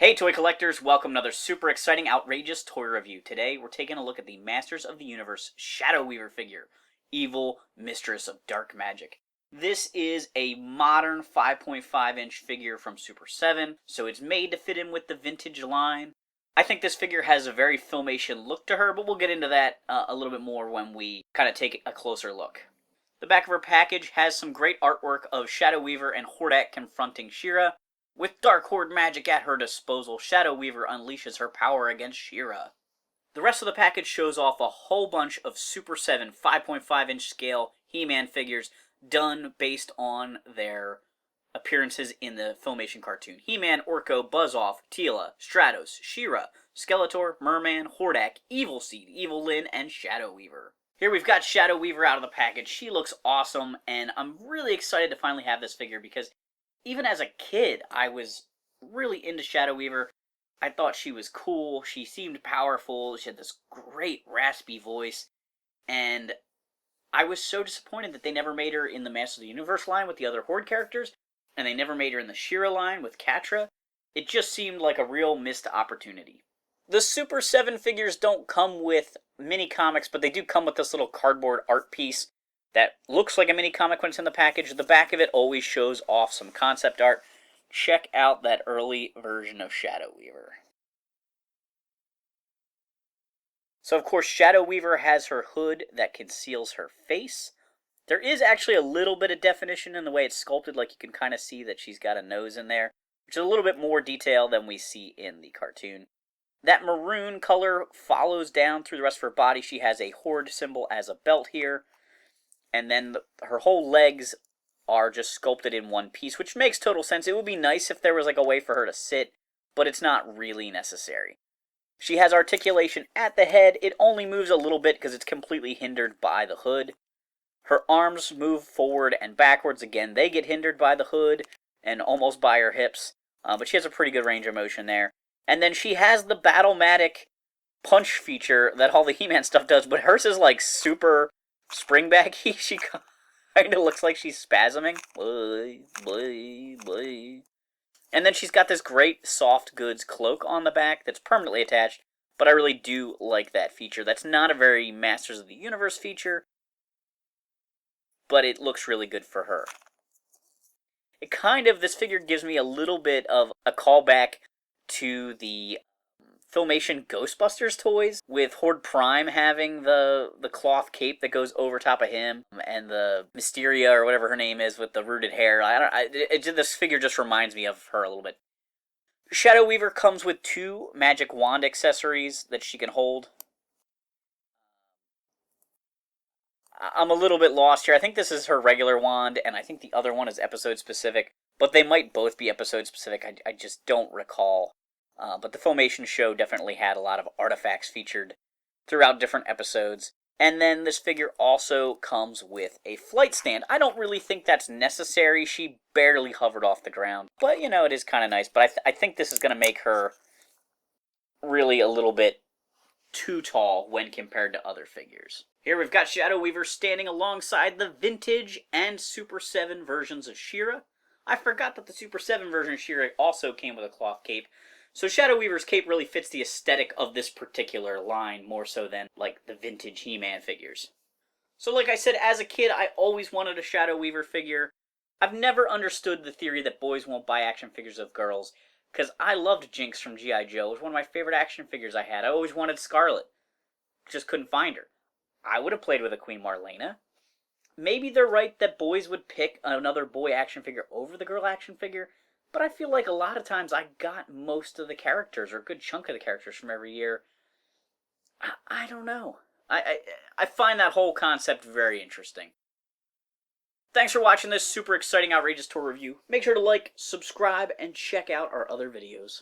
Hey toy collectors, welcome to another super exciting, outrageous toy review. Today we're taking a look at the Masters of the Universe Shadow Weaver figure, Evil Mistress of Dark Magic. This is a modern 5.5-inch figure from Super 7, so it's made to fit in with the vintage line. I think this figure has a very Filmation look to her, but we'll get into that a little bit more when we kind of take a closer look. The back of her package has some great artwork of Shadow Weaver and Hordak confronting She-Ra. With Dark Horde magic at her disposal, Shadow Weaver unleashes her power against She-Ra. The rest of the package shows off a whole bunch of Super 7 5.5-inch scale He-Man figures done based on their appearances in the Filmation cartoon. He-Man, Orko, Buzz-Off, Teela, Stratos, She-Ra, Skeletor, Merman, Hordak, Evil Seed, Evil Lyn, and Shadow Weaver. Here we've got Shadow Weaver out of the package. She looks awesome, and I'm really excited to finally have this figure because even as a kid, I was really into Shadow Weaver. I thought she was cool, she seemed powerful, she had this great raspy voice, and I was so disappointed that they never made her in the Masters of the Universe line with the other Horde characters, and they never made her in the She-Ra line with Catra. It just seemed like a real missed opportunity. The Super 7 figures don't come with mini comics, but they do come with this little cardboard art piece that looks like a mini comic when it's in the package. The back of it always shows off some concept art. Check out that early version of Shadow Weaver. So of course Shadow Weaver has her hood that conceals her face. There is actually a little bit of definition in the way it's sculpted, like you can kind of see that she's got a nose in there, which is a little bit more detail than we see in the cartoon. That maroon color follows down through the rest of her body. She has a Horde symbol as a belt here. And then her whole legs are just sculpted in one piece, which makes total sense. It would be nice if there was like a way for her to sit, but it's not really necessary. She has articulation at the head. It only moves a little bit because it's completely hindered by the hood. Her arms move forward and backwards. Again, they get hindered by the hood and almost by her hips, but she has a pretty good range of motion there. And then she has the Battle-matic punch feature that all the He-Man stuff does, but hers is like super spring-backy. She kind of looks like she's spasming. And then she's got this great soft goods cloak on the back that's permanently attached, but I really do like that feature. That's not a very Masters of the Universe feature, but it looks really good for her. This figure gives me a little bit of a callback to the Filmation Ghostbusters toys, with Horde Prime having the cloth cape that goes over top of him, and the Mysteria, or whatever her name is, with the rooted hair. This figure just reminds me of her a little bit. Shadow Weaver comes with 2 magic wand accessories that she can hold. I'm a little bit lost here. I think this is her regular wand, and I think the other one is episode specific, but they might both be episode specific. I just don't recall. But the Filmation show definitely had a lot of artifacts featured throughout different episodes. And then this figure also comes with a flight stand. I don't really think that's necessary. She barely hovered off the ground. But, you know, it is kind of nice. But I think this is going to make her really a little bit too tall when compared to other figures. Here we've got Shadow Weaver standing alongside the vintage and Super 7 versions of She-Ra. I forgot that the Super 7 version of She-Ra also came with a cloth cape. So Shadow Weaver's cape really fits the aesthetic of this particular line more so than like the vintage He-Man figures. So like I said, as a kid, I always wanted a Shadow Weaver figure. I've never understood the theory that boys won't buy action figures of girls, because I loved Jinx from G.I. Joe. It was one of my favorite action figures I had. I always wanted Scarlet. Just couldn't find her. I would have played with a Queen Marlena. Maybe they're right that boys would pick another boy action figure over the girl action figure, but I feel like a lot of times I got most of the characters, or a good chunk of the characters from every year. I don't know. I find that whole concept very interesting. Thanks for watching this super exciting, outrageous toy review. Make sure to like, subscribe, and check out our other videos.